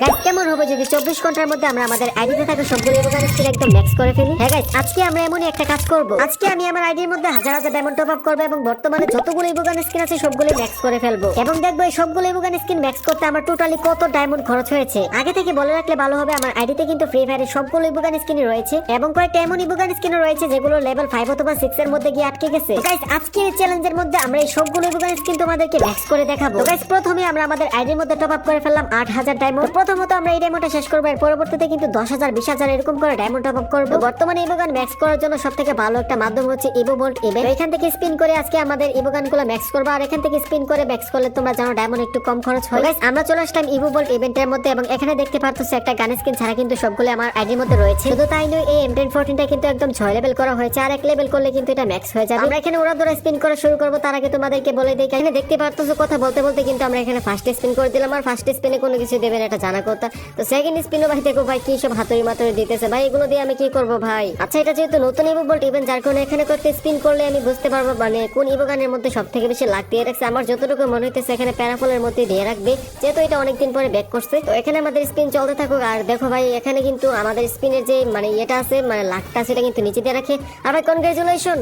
Guys কেমন হবে যদি 24 ঘন্টার মধ্যে আমরা আমাদের আইডিতে থাকা সবগুলো ইমোগান স্কিন একদম ম্যাক্স করে ফেলি। হ্যাঁ গাইস, আজকে আমরা এমনই একটা কাজ করব। আজকে আমি আমার আইডির মধ্যে হাজার হাজার ডায়মন্ড টপ আপ করব এবং বর্তমানে যতগুলো ইমোগান স্কিন আছে সবগুলো ম্যাক্স করে ফেলবো এবং দেখবো এই সবগুলো ইমোগান স্কিন ম্যাক্স করতে আমার টোটালি কত ডায়মন্ড খরচ হয়েছে। আগে থেকে বলে রাখলে ভালো হবে, আমার আইডিতে কিন্তু ফ্রি ফায়ারের সবগুলো ইমোগান স্কিন রয়েছে এবং কয়েকটা এমন ইমোগান স্কিন রয়েছে যেগুলো লেভেল 5 অথবা 6 এর মধ্যে গিয়ে আটকে গেছে। গাইস আজকের এই চ্যালেঞ্জের মধ্যে আমরা এই সবগুলো ইমোগান স্কিন তোমাদেরকে ম্যাক্স করে দেখাবো। গাইস প্রথমে আমরা আমাদের আইডির মধ্যে টপ আপ করে ফেললাম 8000 ডায়মন্ড। প্রথমত আমরা এই ডায়মন্ডটা শেষ করব, এর পরবর্তীতে কিন্তু 10000 20000 এরকম করে ডায়মন্ড টপ আপ করব। বর্তমানে ইমোগান ম্যাক্স করার জন্য সবথেকে ভালো একটা মাধ্যম হচ্ছে ইভো ভোল্ট ইভেন্ট। এখান থেকে স্পিন করে আজকে আমাদের ইমোগানগুলো ম্যাক্স করব আর এখান থেকে স্পিন করে ম্যাক্স করলে তোমরা জানো ডায়মন্ড একটু কম খরচ হয়। গাইস আমরা চলে আসলাম ইভো ভোল্ট ইভেন্টের মধ্যে এবং এখানে দেখতে পাচ্ছ একটা গান স্কিন ছাড়া কিন্তু সবগুলো আমার আইডির মধ্যে রয়েছে। শুধু তাই নয়, এই M1014টা কিন্তু একদম 6 লেভেল করা হয়েছে আর 1 লেভেল করলে কিন্তু এটা ম্যাক্স হয়ে যাবে। আমরা এখানে ওরা ধরে স্পিন করা শুরু করব, তার আগে তোমাদেরকে বলে দেই এখানে দেখতে পাচ্ছ কথা বলতে বলতে কিন্তু আমরা এখানে ফার্স্ট স্পিন করে দিলাম আর ফার্স্ট স্পিনে কোনো কিছু দেবেন এটা জানা কথা। তো সেকেন্ড স্পিনও ভাই দেখো ভাই কি সব হাতুড়ি মাতুড়ি দিতেছে ভাই, এগুলো দিয়ে আমি কি করব ভাই। আচ্ছা এটা যেহেতু নতুন ইভো ভোল্ট ইভেন্ট যার কারণে এখানে করতে স্পিন করলে আমি বুঝতে পারবো মানে কোন ইভোগানের মধ্যে সবথেকে বেশি লাগ দিয়ে রাখছে। আমার যতটুকু মনে হইতেছে এখানে প্যারাফলের মধ্যে দিয়ে রাখবে, যেহেতু এটা অনেকদিন পরে ব্যাক করছে। তো এখানে আমাদের স্পিন চলতে থাকুক আর দেখো ভাই এখানে কিন্তু আমাদের স্পিনের যে মানে এটা আছে মানে লাকটা সেটা কিন্তু নিচে দিয়ে রাখে। আর ভাই কনগ্রাচুলেশন।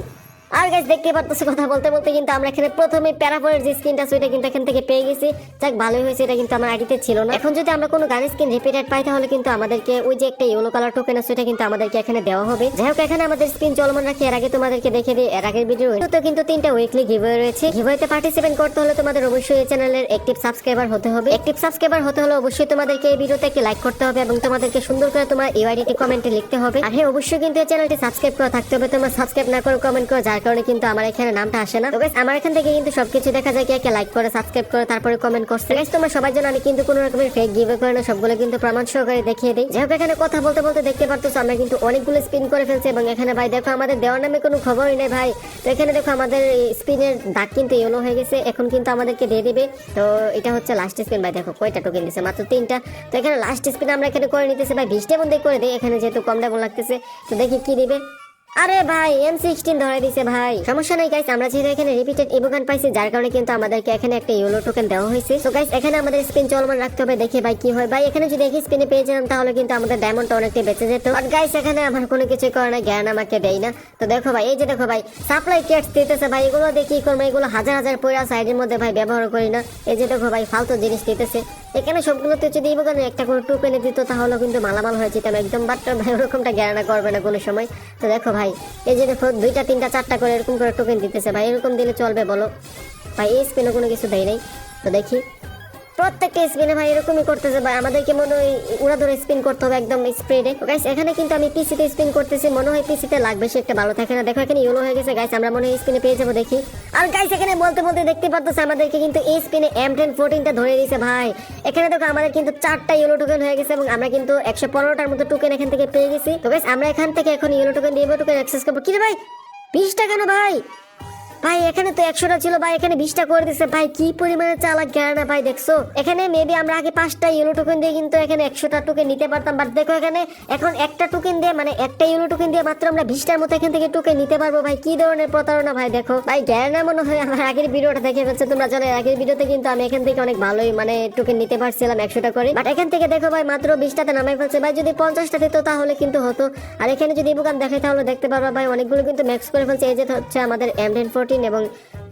আর গাইস দেখতে পাচ্ছ কথা বলতে বলতে কিন্তু আমরা এখানে প্রথমে প্যারাফলের যে স্কিনটা সেটা কিন্তু এখান থেকে পেয়ে গেছি। যাক ভালোই হয়েছে, এটা কিন্তু আমার আইডিতে ছিল না। এখন যদি আমরা কোনো গান স্কিন রিপিটেড পাই তাহলে কিন্তু আমাদেরকে ওই যে একটা ইয়েলো কালার টোকেন আছে সেটা কিন্তু আমাদেরকে এখানে দেওয়া হবে। যাই হোক এখানে আমাদের স্পিন চলমান রাখি। এর আগে তোমাদেরকে দেখে দিই এর আগের ভিডিও তো কিন্তু 3টা উইকলি গিভওয়ে রয়েছে। গিভওয়েতে পার্টিসিপেট করতে হলে তোমাদের অবশ্যই এই চ্যানেলের অ্যাক্টিভ সাবস্ক্রাইবার হতে হবে। অ্যাক্টিভ সাবস্ক্রাইবার হতে হলে অবশ্যই তোমাদেরকে এই ভিডিওতে একটি লাইক করতে হবে এবং তোমাদেরকে সুন্দর করে তোমার ইউআইডিটি কমেন্টে লিখতে হবে। আর হ্যাঁ অবশ্যই কিন্তু এই চ্যানেলটি সাবস্ক্রাইব করা থাকতে হবে। তোমরা সাবস্ক্রাইব না করে কমেন্ট করো, যার কারণে কিন্তু আমার এখানে নামটা আসে না। তো গাইস আমার এখান থেকে কিন্তু সবকিছু দেখা যায় কে লাইক করে সাবস্ক্রাইব করে তারপরে কমেন্ট করছে। গাইস তোমরা সবাই জানো আমি কিন্তু কোনো রকমের ফেক গিভওয়ে করে না, সবগুলো কিন্তু প্রমাণ সহকারে দেখিয়ে দেই। যাই হোক এখানে কথা বলতে বলতে দেখতে পারতো আমরা কিন্তু অনেকগুলো স্পিন করে ফেলছি এবং এখানে ভাই দেখো আমাদের দেওয়ার নামে কোনো খবরই নেই ভাই। তো এখানে দেখো আমাদের স্পিনের দাগ কিন্তু ইয়েলো হয়ে গেছে, এখন কিন্তু আমাদেরকে দিয়ে দিবে। তো এটা হচ্ছে লাস্ট স্পিন ভাই, দেখো কয়টা টোকেন দিছে, মাত্র 3টা। তো এখানে লাস্ট স্পিন আমরা এখানে করে নিতেছি ভাই, 20টা মধ্যে করে দেই এখানে যেহেতু কম ডাবল লাগতেছে। তো দেখি কি দিবে। আরে ভাই M16 ধরে দিছে ভাই, সমস্যা নাই গাইস, আমরা যেহেতু এখানে রিপিটেড ইভোগান পাইছি যার কারণে কিন্তু আমাদেরকে এখানে একটা ইয়েলো টোকেন দেওয়া হয়েছে। তো গাইস এখানে আমাদের স্পিন চলমান রাখতে হবে, দেখি ভাই কি হয়। ভাই এখানে যদি একই স্পিনে পেয়ে যেতাম তাহলে কিন্তু আমাদের ডায়মন্ডটা অনেকটাই বেঁচে যেত। আর গাইস এখানে আমার কোনো কিছু করে না, জ্ঞান আমাকে দেয় না। তো দেখো ভাই এই যে দেখো ভাই সাপ্লাই ক্যাটস দিতেছে ভাই, এগুলো দিয়ে কি করবো, এগুলো হাজার হাজার পয়সা সাইডের মধ্যে ভাই ব্যবহার করি না। এই যে দেখো ভাই ফালতু জিনিস দিতেছে। এখানে সবগুলোতে যদি ইভোগানে একটা করে টোকেনে দিত তাহলে কিন্তু মালামাল হয়ে যেতাম একদম, বাট ভাই ওরকমটা জ্ঞান করবে না কোনো সময়। তো দেখো ভাই এই যে দেখো 2টা 3টা 4টা করে এরকম করে টোকেন দিতেছে ভাই, এরকম দিলে চলবে বলো ভাই? এই স্পিনে কোনো কিছু দেয় নাই। তো দেখি প্রত্যেকটা স্পিনে ভাই এরকমই করতেছে ভাই, আমাদেরকে মনে হয় উড়া ধরে স্পিন করতে হবে একদম স্প্রেডে। গাইস এখানে কিন্তু আমি পিসিতে স্পিন করতেছি, মনে হয় পিসিতে লাগবে সে একটা ভালো থাকে না। দেখো এখানে ইয়েলো হয়ে গেছে গাইস, আমরা মনে হয় স্পিনে পেয়ে যাবো দেখি। আর গাইস এখানে বলতে বলতে দেখতে পারতেছে আমাদেরকে কিন্তু এই স্পিনে M1014টা ধরে দিয়েছে ভাই। এখানে দেখো আমাদের কিন্তু 4টা ইয়েলো টোকেন হয়ে গেছে এবং আমরা কিন্তু 115টার মতো টোকেন এখান থেকে পেয়ে গেছি। তো গাইস আমরা এখান থেকে এখন ইয়েলো টোকেন দিয়ে টোকেন অ্যাক্সেস করবো। কি রে ভাই 20টা কেন ভাই? ভাই এখানে তো 100টা ছিল ভাই, এখানে 20টা করে দিছে ভাই, কি পরিমাণে চালাক জ্ঞানা ভাই দেখছো। এখানে মেবি আমরা আগে 5টা ইয়েলো টোকেন দিয়ে কিন্তু এখানে 100টা টোকেন নিতে পারতাম, বাট দেখো এখানে এখন একটা টোকেন দিয়ে মানে একটা ইয়েলো টোকেন দিয়ে মাত্র আমরা 20টার মতো এখান থেকে টোকেন নিতে পারবো ভাই। কি ধরনের প্রতারণা ভাই, দেখো ভাই জ্ঞানা মনে হয় আমার আগের ভিডিওটা দেখে ফেলছে। তোমরা জানো আগের ভিডিওতে কিন্তু আমি এখান থেকে অনেক ভালোই মানে টোকেন নিতে পারছিলাম 100টা করে, বাট এখান থেকে দেখো ভাই মাত্র 20টাতে নামাই ফেলছে ভাই। যদি 50টা দিত তাহলে কিন্তু হতো। আর এখানে যদি ইভোগান দেখাই তাহলে দেখতে পারবা ভাই অনেকগুলো কিন্তু ম্যাক্স করে ফেলছে। এই যে হচ্ছে আমাদের M1014 এবং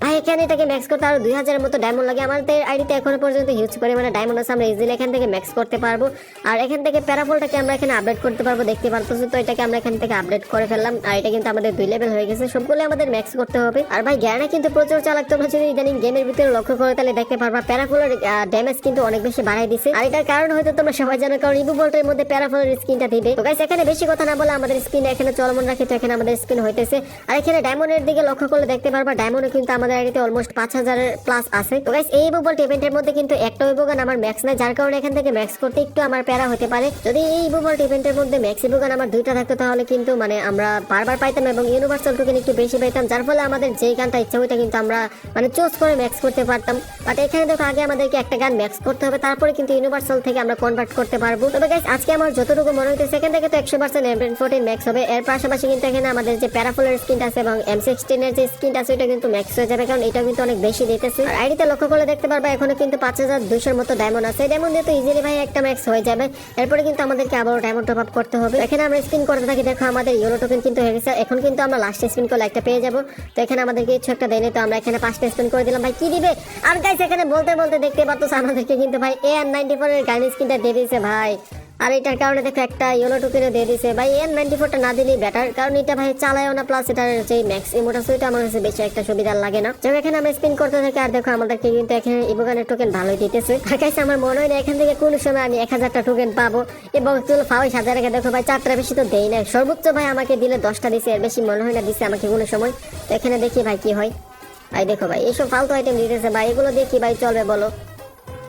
ভাই এখানে এটাকে ম্যাক্স করতে আরো 2000-এর মতো ডায়মন্ড লাগে। আমাদের আইডিতে এখনো পর্যন্ত হিউজ পরিমাণে ডায়মন্ড আছে, আমরা ইজিলি এখান থেকে ম্যাক্স করতে পারবো। আর এখান থেকে প্যারাফলটাকে আমরা এখানে আপডেট করতে পারবো, দেখতে পারতেছো। তো এটাকে আমরা এখান থেকে আপডেট করে ফেললাম আর এটা কিন্তু আমাদের 2 লেভেল হয়ে গেছে, সবগুলো আমাদের ম্যাক্স করতে হবে। আর ভাই জ্ঞানে কিন্তু প্রচুর চালাক, তোমরা যদি ইদানিং গেমের ভিতরে লক্ষ্য করে তাহলে দেখতে পারবা প্যারাফলের ড্যামেজ কিন্তু অনেক বেশি বাড়াই দিছে। আর এটার কারণ হয়তো তোমরা সবাই জানো, কারণ ইভো ভোল্টের মধ্যে প্যারাফলের স্কিনটা দিবে। তো গাইস এখানে বেশি কথা না বলে আমাদের স্পিন এখানে চলমান রাখি। তো এখানে আমাদের স্পিন হইতেছে আর এখানে ডায়মন্ডের দিকে লক্ষ্য করলে দেখতে পারবা ডায়মন্ডে কিন্তু আমাদের আইডিতে অলমোস্ট 5000-এর প্লাস আছে। তো গাইস এই ইভো ভোল্ট ইভেন্টের মধ্যে কিন্তু একটা ইভোগান আমার ম্যাক্স নাই, যার কারণে এখান থেকে ম্যাক্স করতে একটু আমার প্যারা হতে পারে। যদি এই ইভো ভোল্ট ইভেন্টের মধ্যে ম্যাক্স ইভোগান আমার 2টা থাকতো তাহলে কিন্তু মানে আমরা বারবার পাইতাম এবং ইউনিভার্সাল টোকেন একটু বেশি পাইতাম, যার ফলে আমাদের যেই গানটা ইচ্ছা ওইটা কিন্তু আমরা মানে চুজ করে ম্যাক্স করতে পারতাম। বাট এখানে দেখো আগে আমাদেরকে একটা গান ম্যাক্স করতে হবে, তারপরে কিন্তু ইউনিভার্সাল থেকে আমরা কনভার্ট করতে পারবো। তবে গাইস আজকে আমার যতটুকু মনে হচ্ছে সেখান থেকে তো 100% M1014 ম্যাক্স হবে। এর পাশাপাশি কিন্তু এখানে আমাদের যে প্যারাফলের স্কিনটা আছে এবং M16 এর যে স্কিনটা আছে ওটা কিন্তু ম্যাক্স হয়ে যাবে। যাবে, কারণ এটা কিন্তু অনেক বেশি দিতেছে। আর আইডিতে লক্ষ্য করলে দেখতে পারবা এখনো কিন্তু 5200 মতো ডায়মন্ড আছে। ডায়মন্ড দিয়ে তো ইজিলি ভাই একটা ম্যাক্স হয়ে যাবে। এরপরে কিন্তু আমাদেরকে আবারও ডায়মন্ড টপ আপ করতে হবে। এখানে আমরা স্পিন করতে থাকি, দেখো আমাদের ইয়েলো টোকেন কিন্তু হয়ে গেছে। এখন কিন্তু আমরা লাস্ট স্পিন করলে একটা পেয়ে যাবো। তো এখানে আমাদেরকে কিছু একটা দেয়নি, তো আমরা এখানে 5টা স্পিন করে দিলাম। ভাই কি দিবে? আর গাইস এখানে বলতে বলতে দেখতে পাচ্ছ আমাদেরকে কিন্তু ভাই AR94 এর গান স্কিনটা দিয়ে দিয়েছে ভাই। আর এটার কারণে দেখো একটা ইয়েলো টোকেনও দিয়ে দিয়েছে ভাই। AR94টা না দিলেই বেটার, কারণ এটা ভাই চালায়ও না, প্লাস এটার যে ম্যাক্স ইমোট আছে ওইটা আমার কাছে বেশি একটা সুবিধা লাগে না। যেমন এখানে আমরা স্পিন করতে থাকি, আর দেখো আমাদেরকে কিন্তু এখানে ইবোগানের টোকেন ভালোই দিতেছে। আর গাইস আমার মনে হয় না এখান থেকে কোন সময় আমি 1000টা টোকেন পাবো, এবং চল ফাউল 1000 রেখে দেখো ভাই 4টা বেশি তো দেই না, সর্বোচ্চ ভাই আমাকে দিলে 10টা দিছে, এর বেশি মনে হয় না দিছে আমাকে কোনো সময়। তো এখানে দেখি ভাই কি হয়। ভাই দেখো ভাই এইসব ফালতু আইটেম দিতেছে ভাই, এগুলো দিয়ে কি ভাই চলবে বলো?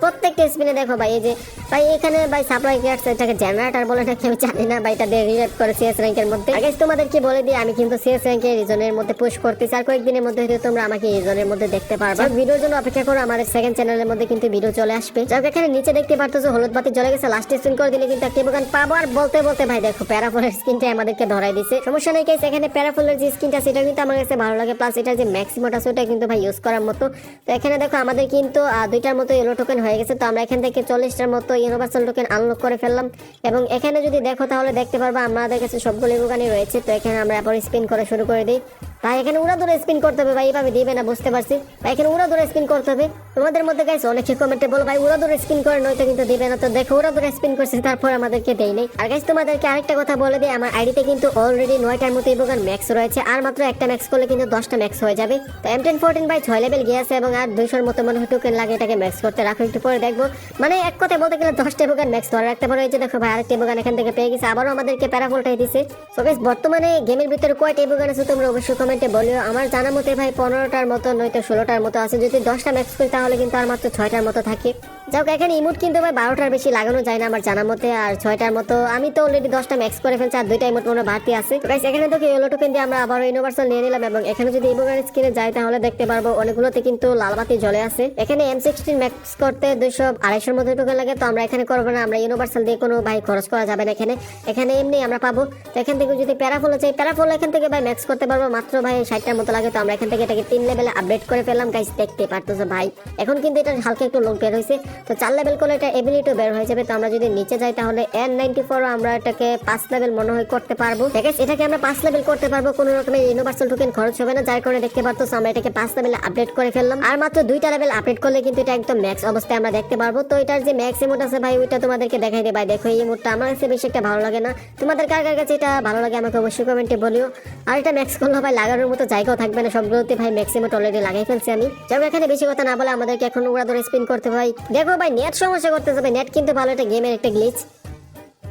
প্রত্যেকটা স্পিনে দেখো ভাই এই যে ভাই এখানে ভাই সাপ্লাই ক্যাটস, এটাকে জেনারেটর বলে নাকি আমি জানি না ভাই, এটা দিয়ে রিলেট করে সিএস র্যাঙ্কের মধ্যে। আগে তোমাদেরকে বলে দিই আমি কিন্তু সিএস র্যাঙ্কের রিজনের মধ্যে পুশ করতেছি, আর কয়েকদিনের মধ্যে হয়তো তোমরা আমাকে রিজনের মধ্যে দেখতে পারবে। ভিডিওর জন্য অপেক্ষা করো, আমাদের সেকেন্ড চ্যানেলের মধ্যে কিন্তু ভিডিও চলে আসবে। যাক এখানে নিচে দেখতে পারতেছো হলুদ বাতি জ্বলে গেছে, লাস্ট স্পিন করে দিলে কিন্তু একটা ইবোগান পাবো। আর বলতে বলতে ভাই দেখো প্যারাফলের স্কিনটা আমাদেরকে ধরাই দিছে। সমস্যা নেই গাইস, এখানে প্যারাফলের যে স্কিনটা সেটা কিন্তু আমার কাছে ভালো লাগে, প্লাস এটার যে ম্যাক্সিমাম আছে ওটা কিন্তু ভাই ইউজ করার মতো। তো এখানে দেখো আমাদের কিন্তু 2টার মতো ইয়েলো টোকেন হয়ে গেছে। তো আমরা এখান থেকে 40টার মতো ইউনিভার্সাল টোকেন আনলক করে ফেললাম, এবং এখানে যদি দেখো তাহলে দেখতে পারবা আমাদের কাছে সবগুলো ইবোগানই রয়েছে। তো এখানে আমরা আবার স্পিন করা শুরু করে দিই। ভাই এখানে উড়া ধরে স্পিন করতে হবে ভাই, এইভাবে দিবে না বুঝতে পারছি ভাই, এখানে উড়া ধরে স্পিন করতে হবে। তোমাদের মধ্যে গাইস অনেকে কমেন্টে বলো ভাই উড়া ধরে স্পিন করে, নয়তো কিন্তু দিবে না। তো দেখো উড়া ধরে স্পিন করছে, তারপর আমাদেরকে দেই নাই। আর গাইস তোমাদেরকে আরেকটা কথা বলে দিই, আমার আইডিতে কিন্তু অলরেডি 9টার মতো ইবোগান ম্যাক্স রয়েছে, আর মাত্র একটা ম্যাক্স করলে কিন্তু 10টা ম্যাক্স হয়ে যাবে। তো M1014 ভাই 6 লেভেল গিয়েছে, এবং আর 200-র মতো মনে হয় টোকেন লাগে এটাকে ম্যাক্স করতে। রাখো একটু পরে দেখবো, মানে এক কথায় বলতে গেলে 10টা ইবোগান ম্যাক্স ধরে রাখতে পারো। এই যে দেখো ভাই আরেকটা ইবোগান এখান থেকে পেয়ে গেছে, আবারও আমাদেরকে প্যারাফলটাই দিছে। সো গাইস বর্তমানে গেমের ভিতরে কয়টা ইবোগান আছে তোমরা অবশ্যই কমেন্টে বলিও। আমার জানা মতে ভাই 15টার মতো নয়তো 16টার মতো আছে। যদি 10টা ম্যাক্স করি তাহলে কিন্তু আর মাত্র 6টার মতো থাকে। যাও এখানে ইমোট কিন্তু ভাই 12টার বেশি লাগানো যায় না আমার জানা মতে, আর 6টার মতো আমি তো অলরেডি 10টা ম্যাক্স করে ফেলছি, আর 2টা ইমোট মনে বাড়তি আছে। গাইস এখানে তো ইয়েলো টোকেন দিয়ে আমরা আবার ইউনিভার্সাল নিয়ে নিলাম, এবং এখানে যদি ইবোগান স্ক্রিনে যাই তাহলে দেখতে পারবো অনেকগুলোতে কিন্তু লাল বাতি জ্বলে আছে। এখানে M16 ম্যাক্স করতে 200-250-এর মতো টোকেন লাগে। তো আমরা এখানে করবো না, আমরা ইউনিভার্সাল দিয়ে কোনো ভাই খরচ করা যাবে না এখানে, এখানে এমনি আমরা পাবো। তো এখান থেকে যদি প্যারাফল চাই, প্যারাফল এখান থেকে ভাই ম্যাক্স করতে পারবো মাত্র ভাই 60টার মতো লাগে। তো আমরা এখান থেকে এটাকে 3 লেভেলে আপডেট করে ফেললাম। গাইস দেখতে পারতেছো ভাই এখন কিন্তু এটা হালকা একটু লোক বের হয়েছে। তো 4 লেভেল করলে এটা এবিলিটিও বের হয়ে যাবে। তো আমরা যদি নিচে যাই তাহলে N94 আমরা এটাকে 5 লেভেল মনে হয় করতে পারবো। ঠিক আছে, এটাকে আমরা 5 লেভেল করতে পারবো, কোনো রকমের ইউনিভার্সাল টোকেন খরচ হবে না, যার কারণে দেখতে পারতেছো আমরা এটাকে 5 লেভেলে আপডেট করে ফেললাম। আর মাত্র 2টা লেভেল আপডেট করলে কিন্তু এটা একদম ম্যাক্স অবস্থায় আমরা দেখতে পারবো। তো এটার যে ম্যাক্স ইমোট আছে ভাই ওইটা তোমাদেরকে দেখাই দেই। ভাই দেখো এই ইমোটটা আমার কাছে বেশি একটা ভালো লাগে না, তোমাদের কার কার কাছে এটা ভালো লাগে আমাকে অবশ্যই কমেন্টে বলিও। আর এটা ম্যাক্স করলে ভাই লাগানোর মতো জায়গাও থাকবে না, সবগুলোতে ভাই ম্যাক্স ইমোট অলরেডি লাগাই ফেলছি আমি। যাও এখানে বেশি কথা না বলে আমাদেরকে এখন উড়া ধরে স্পিন করতে ভাই। দেখো ভাই নেট সমস্যা করতেছে ভাই, নেট কিন্তু ভালো, এটা গেমের একটা গ্লিচ।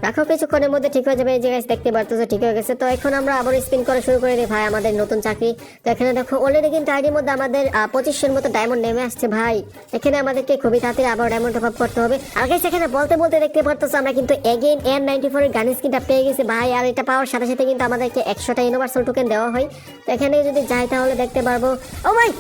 রাখো কিছুক্ষণের মধ্যে ঠিক হয়ে যাবে। এই যে গাইস দেখতে পারতেছো ঠিক হয়ে গেছে। তো এখন আমরা আবার স্পিন করা শুরু করে দিই ভাই, আমাদের নতুন চাকরি। তো এখানে দেখো অলরেডি কিন্তু আইডির মধ্যে আমাদের 2500-এর মতো ডায়মন্ড নেমে আসছে ভাই। এখানে আমাদেরকে খুবই তাড়াতাড়ি আবার ডায়মন্ড টপ আপ করতে হবে। আর গাইস এখানে বলতে বলতে দেখতে পারতেছো আমরা কিন্তু এগেইন N94 এর গান স্কিনটা পেয়ে গেছি ভাই। আর এটা পাওয়ার সাথে সাথে কিন্তু আমাদেরকে 100টা ইউনিভার্সাল টোকেন দেওয়া হয়। তো এখানে যদি যাই তাহলে দেখতে পারবো, ও ভাই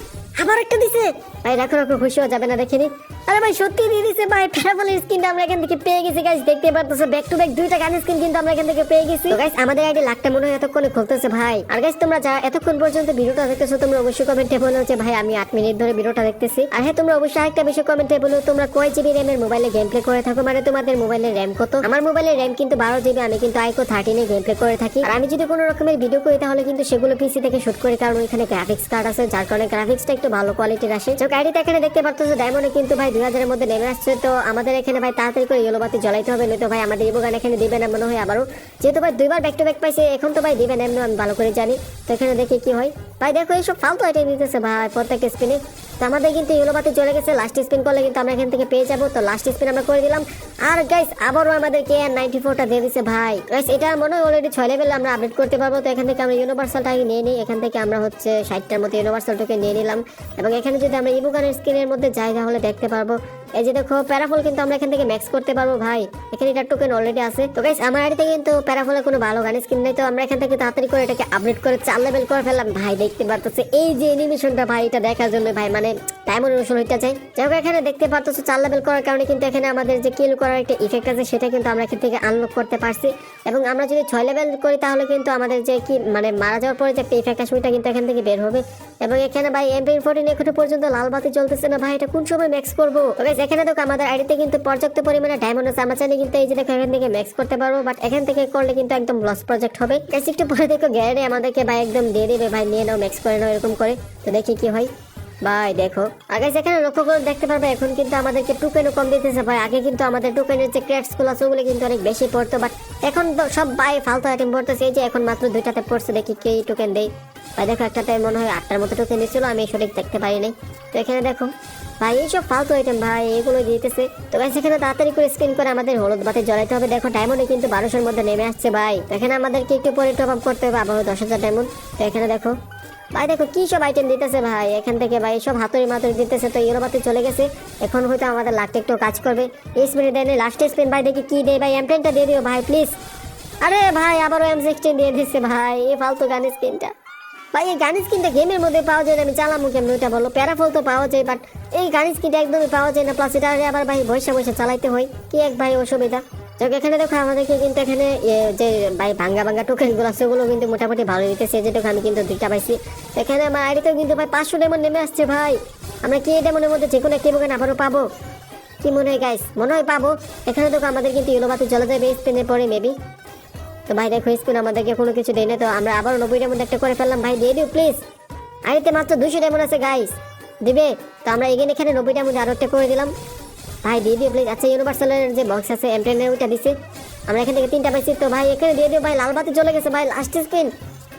আবার একটা দিছে ভাই। রাখো রাখো, খুশি হয়ে যাবে না দেখিনি। আরে ভাই সত্যি দিয়ে দিছে ভাই, প্যারাফলের স্কিনটা আমরা এখান থেকে পেয়ে গেছি গাইস। দেখতে পারতেছো ব্যাক টু ব্যাক 2টা গান স্কিন কিন্তু আমরা এখান থেকে পেয়ে গেছি। তো গাইস আমাদের আইডি লাখটা মনে হয় এতক্ষণে খুলতেছে ভাই। আর গাইস তোমরা যা এতক্ষণ পর্যন্ত ভিডিওটা দেখতেছো তোমরা অবশ্যই কমেন্টে বলো যে ভাই আমি 8 মিনিট ধরে ভিডিওটা দেখতেছি। আর হ্যাঁ তোমরা অবশ্যই আরেকটা বিষয় কমেন্টে বলো, তোমরা কয় জিবি র্যামের মোবাইলে গেম প্লে করে থাকো, মানে তোমাদের মোবাইলের র্যাম কত? আমার মোবাইলের র্যাম কিন্তু 12 জিবি, আমি কিন্তু আইকো 13 এ গেম প্লে করে থাকি। আর আমি যদি কোনো রকমের ভিডিও করি তাহলে কিন্তু সেগুলো পিসি থেকে শুট করি, কারণ ওইখানে গ্রাফিক্স কার্ড আছে, যার কারণে গ্রাফিক্সটা একটু ভালো কোয়ালিটির আসে। তো আইডিতে এখানে দেখতে পারতেছো ডায়মন্ডে কিন্তু ভাই 2000-এর মধ্যে নেমে আসছে। তো আমাদের এখানে ভাই তাড়াতাড়ি করে ইয়েলো বাতি জ্বলাইতে হবে, নয়তো ভাই আমাদের ইবোগান এখানে দিবে না মনে হয় আবারও। যেহেতু ভাই 2বার ব্যাক টু ব্যাক পাইছে, এখন তো ভাই দিবেন এমনি আমি ভালো করে জানি। তো এখানে দেখি কি হয় ভাই। দেখো এইসব ফালতু আইটেম দিতেছে ভাই প্রত্যেকটা স্পিনে। তো আমাদের কিন্তু ইয়েলো বাতি চলে গেছে, লাস্ট স্পিন করলে কিন্তু আমরা এখান থেকে পেয়ে যাবো। তো লাস্ট স্পিন আমরা করে দিলাম। আর গাইস আবারও আমাদেরকে N94টা দিয়ে দিছে ভাই। গাইস এটা মনে হয় অলরেডি 6 লেভেল আমরা আপডেট করতে পারবো। তো এখান থেকে আমরা ইউনিভার্সালটা নিয়ে নিই, এখান থেকে আমরা হচ্ছে 60টার মতো ইউনিভার্সাল টোকেন নিয়ে নিলাম। এবং এখানে যদি আমরা ইবোগানের স্ক্রিনের মধ্যে যাই তাহলে দেখতে পারবো এই যে দেখো প্যারাফল কিন্তু আমরা এখান থেকে ম্যাক্স করতে পারবো ভাই। এখানে এটা টোকেন অলরেডি আছে। তো গাইস আমার আইডিতে কিন্তু প্যারাফলের কোনো ভালো গান স্কিন নেই, তো আমরা এখান থেকে তাড়াতাড়ি করে এটাকে আপডেট করে 4 লেভেল করে ফেললাম ভাই। দেখতে পারতেছে এই যে অ্যানিমেশনটা ভাই, এটা দেখার জন্য ভাই মানে ডায়মন্ড রোশন হইতে চাই। যাই হোক এখানে দেখতে পারতেছো 4 লেভেল করার কারণে কিন্তু এখানে আমাদের যে কিল করার একটা ইফেক্ট আছে সেটা কিন্তু আমরা এখান থেকে আনলক করতে পারছি। এবং আমরা যদি 6 লেভেল করি তাহলে কিন্তু আমাদের যে কি মানে মারা যাওয়ার পরে যে একটা ইফেক্ট আসবে এটা কিন্তু এখান থেকে বের হবে। এবং এখানে ভাই MP14 এখনো পর্যন্ত লাল বাতি চলতেছে না ভাই, এটা কোন সময় ম্যাক্স করবো? গাইস এখানে দেখো আমাদের আইডিতে কিন্তু পর্যাপ্ত পরিমাণে ডায়মন্ড আছে, আমরা চাইলে কিন্তু এই যে দেখো এখান থেকে ম্যাক্স করতে পারবো, বাট এখান থেকে করলে কিন্তু একদম লস প্রজেক্ট হবে। গাইস একটু পরে দেখো গ্যারেন্টি আমাদেরকে ভাই একদম দিয়ে দেবে ভাই, নিয়ে নাও ম্যাক্স করে নাও এরকম করে। তো দেখি কি হয় ভাই। দেখো আগে যেখানে লক্ষ্য করে দেখতে পারবে এখন কিন্তু আমাদেরকে টোকেনও কম দিতেছে ভাই। আগে কিন্তু আমাদের টোকেনের যে ক্রেডিটস গুলো আছে ওগুলো কিন্তু অনেক বেশি পড়তো, বাট এখন তো সব ভাই ফালতু আইটেম পড়তেছে। এই যে এখন মাত্র 2টাতে পড়ছে, দেখি কি টোকেন দেয় ভাই। দেখো একটাতে মনে হয় 8টার মতো টোকেন দিচ্ছিল, আমি সঠিক দেখতে পারি নাই। তো এখানে দেখো ভাই এইসব ফালতু আইটেম ভাই এগুলো দিতেছে। তো ভাই সেখানে তাড়াতাড়ি করে স্পিন করে আমাদের হলুদ বাতি জ্বলাইতে হবে। দেখো ডায়মন্ডে কিন্তু 1200-এর মধ্যে নেমে আসছে ভাই। তো এখানে আমাদেরকে একটু পরে টপ আপ করতে হবে আবারও 10,000 ডায়মন্ড। তো এখানে দেখো ভাই দেখো কি সব আইটেম দিতেছে ভাই এখান থেকে ভাই, সব হাতুড়ি মাতুড়ি দিতেছে। তো ইয়েলো বাতি চলে গেছে, এখন হয়তো আমাদের লাখটা একটু কাজ করবে। এই স্পিনে দেয় লাস্ট স্পিন ভাই, দেখি কি দেয় ভাই। M10টা দিয়ে দিও ভাই প্লিজ। আরে ভাই আবারও M16 দিয়ে দিচ্ছে ভাই, এই ফালতু গান স্কিনটা ভাই। এই গান স্কিনটা গেমের মধ্যে পাওয়া যায় না, আমি চালামু কেমন ওইটা বলো। প্যারাফল তো পাওয়া যায়, বাট এই গান স্কিনটা একদমই পাওয়া যায় না। প্লাস এটা আবার ভাই বৈশা বৈশা চালাইতে হয়, কি এক ভাই অসুবিধা। যাক এখানে দেখো আমাদেরকে কিন্তু এখানে যে ভাই ভাঙ্গা ভাঙ্গা টোকেন গুলো আছে ওগুলো কিন্তু মোটামুটি ভালো দিতেছে। যেটুকু আমি কিন্তু 2টা পাইছি। এখানে আমার আইডিতেও কিন্তু ভাই 500 ডায়মন্ড নেমে আসছে ভাই। আমরা কি এই ডায়মন্ডের মধ্যে যে কোনো একটি বোকান আবারও পাবো কি মনে হয় গাইস? মনে হয় পাবো। এখানে দেখো আমাদের কিন্তু ইয়েলো বাতি জ্বলে যাবে স্পিনের পরে মেবি। তো ভাই দেখো স্পিন আমাদেরকে কোনো কিছু দেয় না, তো আমরা আবার 90টার মধ্যে একটা করে ফেললাম ভাই। দিয়ে দিও প্লিজ। আইডিতে মাত্র 200 ডায়মন্ড আছে গাইস, দিবে? তো আমরা এখানে 90টার মধ্যে আরো একটা করে দিলাম ভাই, দিয়ে দিও প্লিজ। আচ্ছা ইউনিভার্সালের যে বক্স আছে M10 ওইটা দিছে, আমরা এখান থেকে 3টা পাইছি। তো ভাই এখানে দিয়ে দিও ভাই, লাল বাতি চলে গেছে ভাই লাস্ট স্পিন।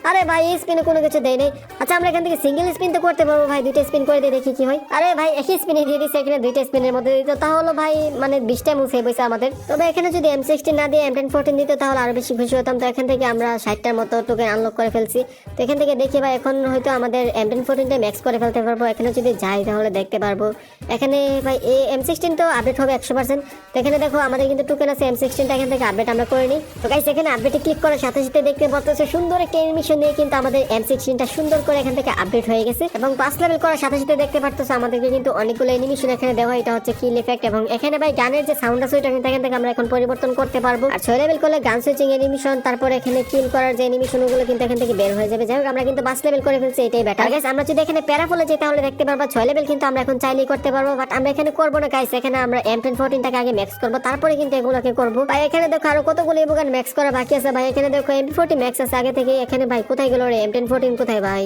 আরে ভাই এই স্পিনে কোনো কিছু দেয় নাই। আচ্ছা আমরা এখান থেকে সিঙ্গেল স্পিন তো করতে পারবো ভাই, 2টা স্পিন করে দিয়ে দেখি কি হয়। আরে ভাই একই স্পিনে দিয়ে দিচ্ছে, এখানে 2টা স্পিনের মধ্যে দিত তাহলে ভাই মানে 20টা মুভ সেভ হয়েছে আমাদের। তবে এখানে যদি M16 না দিয়ে M1014 দিত তাহলে আরো বেশি খুশি হতাম। তো এখান থেকে আমরা 60টার মতো টোকেন আনলক করে ফেলছি। তো এখান থেকে দেখি ভাই এখন হয়তো আমাদের M1014টা ম্যাক্স করে ফেলতে পারবো। এখানে যদি যাই তাহলে দেখতে পারবো এখানে ভাই এই M16 তো আপডেট হবে 100%। তো এখানে দেখো আমাদের কিন্তু টোকেন আছে M16টা এখান থেকে আপডেট আমরা করে নিই। তো গাইস এখানে আপডেটে ক্লিক করার সাথে সাথে দেখতে পাচ্ছেন সুন্দর একটা অ্যানিমেশন দিয়ে কিন্তু আমাদের M16টা সুন্দর করে এখান থেকে আপডেট হয়ে গেছে। এবং 5 লেভেল করার সাথে সাথে দেখতে পাচ্ছেন আমাদেরকে কিন্তু অনেকগুলো অ্যানিমেশন এখানে দেওয়া। এটা হচ্ছে কিল এফেক্ট, এবং এখানে ভাই গানের যে সাউন্ড আছে ওইটা কিন্তু এখান থেকে আমরা এখন পরিবর্তন করতে পারবো। আর 6 লেভেল করলে গান সুইচিং অ্যানিমেশন, তারপর এখানে কিল করার যে অ্যানিমেশন ওগুলো কিন্তু এখান থেকে বের হয়ে যাবে। যাই হোক আমরা কিন্তু 5 লেভেল করে ফেলছি, এটাই বেটার। গাইস আমরা যদি এখানে প্যারাফলে যাই তাহলে দেখতে পারবো 6 লেভেল কিন্তু আমরা এখন চাইলেই করতে পারবো, বাট আমরা এখানে করবো না গাইস। এখানে আমরা M1014টাকে আগে ম্যাক্স করবো, তারপরে কিন্তু এগুলোকে করবো ভাই। এখানে দেখো আরো কতগুলো ইভোগান ম্যাক্স করা বাকি আছে ভাই। এখানে দেখো MP40 ম্যাক্স আছে আগে থেকে। এখানে ভাই কোথায় গেল রে M1014 কোথায় ভাই?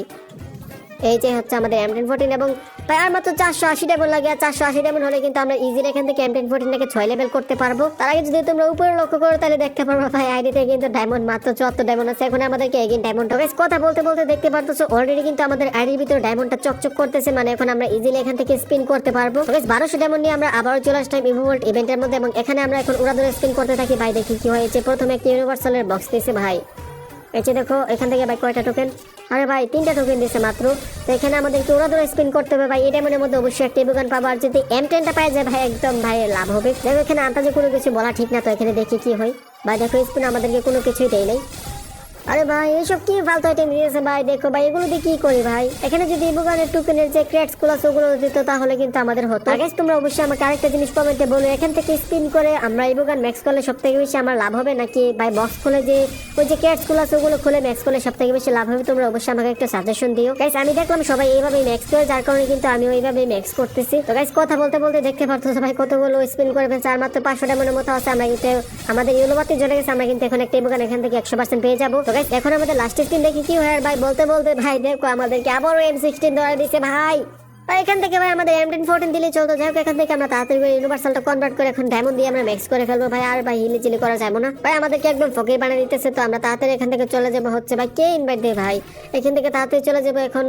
এই যে হচ্ছে আমাদের M1014, এবং ভাই আর মাত্র 480 ডায়মন্ড লাগে। আর 480 ডায়মন্ড হলে কিন্তু আমরা ইজিলি এখান থেকে M1014টাকে 6 লেভেল করতে পারবো। তার আগে যদি তোমরা উপরে লক্ষ্য করো তাহলে দেখতে পারবো ভাই আইডিতে কিন্তু ডায়মন্ড মাত্র 74 ডায়মন্ড আছে। এখন আমাদেরকে এগেইন ডায়মন্ড হবে। কথা বলতে বলতে দেখতে পারতেছো অলরেডি কিন্তু আমাদের আইডির ভিতরে ডায়মন্ডটা চকচক করতেছে, মানে এখন আমরা ইজিলি এখান থেকে স্পিন করতে পারবো। 1200 ডায়মন্ড নিয়ে আমরা আবার চলে আসলাম ইভোল্ট ইভেন্টের মধ্যে, এবং এখানে আমরা এখন উড়াদৌড়ে স্পিন করতে থাকি ভাই। দেখি কি হয়েছে। প্রথমে একটা ইউনিভার্সালের বক্স দিয়েছে ভাই। এই যে দেখো এখান থেকে ভাই কয়টা টোকেন? আরে ভাই 3টা টোকেন দিয়েছে মাত্র। তো এখানে আমাদেরকে ওরা স্পিন করতে হবে ভাই। এই ডায়মন্ডের মধ্যে অবশ্যই একটা ইভোগান পাবো, আর যদি M10টা পাই যায় ভাই একদম ভাই লাভ হবে। দেখো এখানে আন্দাজে কোনো কিছু বলা ঠিক না, তো এখানে দেখি কি হয় ভাই। দেখো স্পিন আমাদেরকে কোনো কিছুই দেয় নাই। আরে ভাই এইসব কি ফালতু আইটেম দিয়েছে ভাই। দেখো ভাই এগুলো দিয়ে কি করি ভাই? এখানে যদি ইভোগানের টোকেনের যে ক্রেডিটস গুলো আছে ওগুলো দিত তাহলে কিন্তু আমাদের হতো। গাইস তোমরা অবশ্যই আমাকে আরেকটা জিনিস কমেন্টে বলো, এখান থেকে স্পিন করে আমরা ইভোগান ম্যাক্স করলে সবথেকে বেশি আমার লাভ হবে, নাকি ভাই বক্স খুলে যে ওই যে ক্রেডিটস গুলো আছে ওগুলো খুলে ম্যাক্স করলে সবথেকে বেশি লাভ হবে? তোমরা অবশ্যই আমাকে একটা সাজেশন দিও। গাইস আমি দেখলাম সবাই এইভাবেই ম্যাক্স করে, যার কারণে কিন্তু আমি ওইভাবেই ম্যাক্স করতেছি। তো গাইস কথা বলতে বলতে দেখতে পারতো ভাই কতগুলো স্পিন করে ফেলছে, আর মাত্র 500 ডায়মন্ডের মতো আছে। আমরা কিন্তু আমাদের ইয়েলো বাতি জ্বলে গেছে, আমরা কিন্তু এখন একটা ইভোগান এখান থেকে 100% পেয়ে যাবো। তো গাইস এখন আমাদের লাস্ট স্পিন দেখি কি হয়। ভাই বলতে বলতে ভাই দেখো আমাদেরকে আবারও M16 ধরে দিছে ভাই। এখান থেকে ভাই আমাদের M1014 দিলেই চলতো। যাই হোক এখান থেকে আমরা তাড়াতাড়ি করে ইউনিভার্সালটা কনভার্ট করে এখন ডায়মন্ড দিয়ে আমরা ম্যাক্স করে ফেলবো ভাই। আর ভাই হিলি চিলি করা যাবে না ভাই, আমাদেরকে একদম ফকির বানিয়ে দিতেছে। তো আমরা তাড়াতাড়ি এখান থেকে চলে যাবো হচ্ছে ভাই কে ইনভাইট দেয় ভাই। এখান থেকে তাড়াতাড়ি চলে যাবো এখন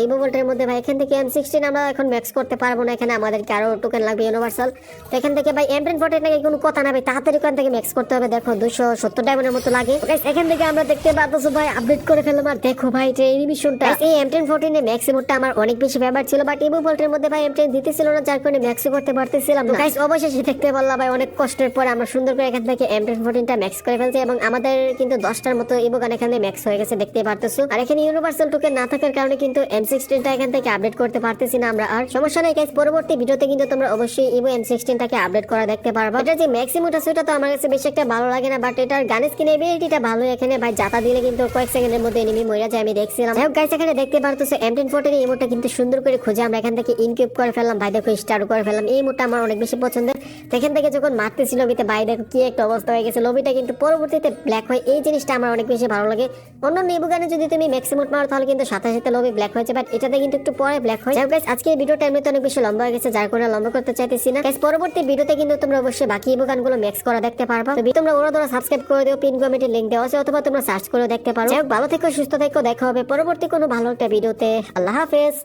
ইভোভোল্টের মধ্যে ভাই। এখান থেকে M16 আমরা এখন ম্যাক্স করতে পারবো না, এখানে আমাদেরকে আরো টোকেন লাগবে ইউনিভার্সাল। তো এখান থেকে ভাই M1014 নাকি কোনো কথা না ভাই, তাড়াতাড়ি এখান থেকে ম্যাক্স করতে হবে। দেখো 270 ডায়মন্ডের মতো লাগে। এখান থেকে আমরা দেখতে পাচ্ছি ভাই আপডেট করে ফেললাম। আর দেখো ভাই যে অ্যানিমেশনটা এই M1014 এর ম্যাক্স মোডটা আমার অনেক বেশি ফেভারিট ছিল, বাট ইভো ভল্টের মধ্যে ভাই এমটেন দিতেছিল না, যার কারণে ম্যাক্স করতে পারতেছিলাম না। গাইস অবশেষে দেখতে পারলাম ভাই অনেক কষ্টের পর আমরা সুন্দর করে এখান থেকে M1014টা ম্যাক্স করে ফেলছি এবং আমাদের কিন্তু 10টার মতো ইভো গান এখানে ম্যাক্স হয়ে গেছে, দেখতে পারতেছো। আর এখানে ইউনিভার্সাল টোকেন না থাকার কারণে কিন্তু M16টা এখান থেকে আপডেট করতে পারতেছি না আমরা। আর সমস্যা নাই গাইস, পরবর্তী ভিডিওতে কিন্তু তোমরা অবশ্যই ইভো M16টাকে আপডেট করা দেখতে পারবা। এটা যে ম্যাক্সিমুট আছে সেটা তো আমার কাছে বেশি একটা ভালো লাগে না, বাট এটার গান স্কিন এবিলিটিটা ভালো। এখানে ভাই জাতা দিলে কিন্তু কয়েক সেকেন্ডের মধ্যে এনিমি মরে যায়, আমি দেখছিলাম। যাই হোক গাইস, এখানে দেখতে পারতেছো M1014 এই ইমোটটা কিন্তু সুন্দর করে খুঁজে আমরা এখান থেকে ইনকিউব করে ফেললাম। ভাই দেখো স্টার্ট করে ফেললাম, এই ইমোটটা আমার অনেক বেশি পছন্দের। তো এখান থেকে যখন মারতেছিল লবিতে, ভাই দেখো কি একটা অবস্থা হয়ে গেছে, লবিটা কিন্তু পরবর্তীতে ব্ল্যাক হয়। এই জিনিসটা আমার অনেক বেশি ভালো লাগে। অন্য ইভো গানে যদি তুমি ম্যাক্সিমুট মারো তাহলে কিন্তু সাথে সাথে লবি ব্ল্যাক হয়েছে, বাট এটাতে কিন্তু একটু পরে ব্ল্যাক হয়। যাই হোক গাইস, আজকে এই ভিডিওটা এমনিতে অনেক বেশি লম্বা হয়ে গেছে, যার কারণে লম্বা করতে চাইতেছি না। গাইস পরবর্তী ভিডিওতে কিন্তু তোমরা অবশ্যই বাকি ইভো গানগুলো ম্যাক্স করা দেখতে পারবা। তো তোমরা ওরা ধরে সাবস্ক্রাইব করে দিও, পিন কমেন্টে লিংক দেওয়া আছে, অথবা তোমরা সার্চ করে দেখতে পারো। যাই হোক, ভালো থেকো, সুস্থ থেকো, দেখা হবে পরবর্তী কোনো ভালো একটা ভিডিওতে। আল্লাহ হাফেজ।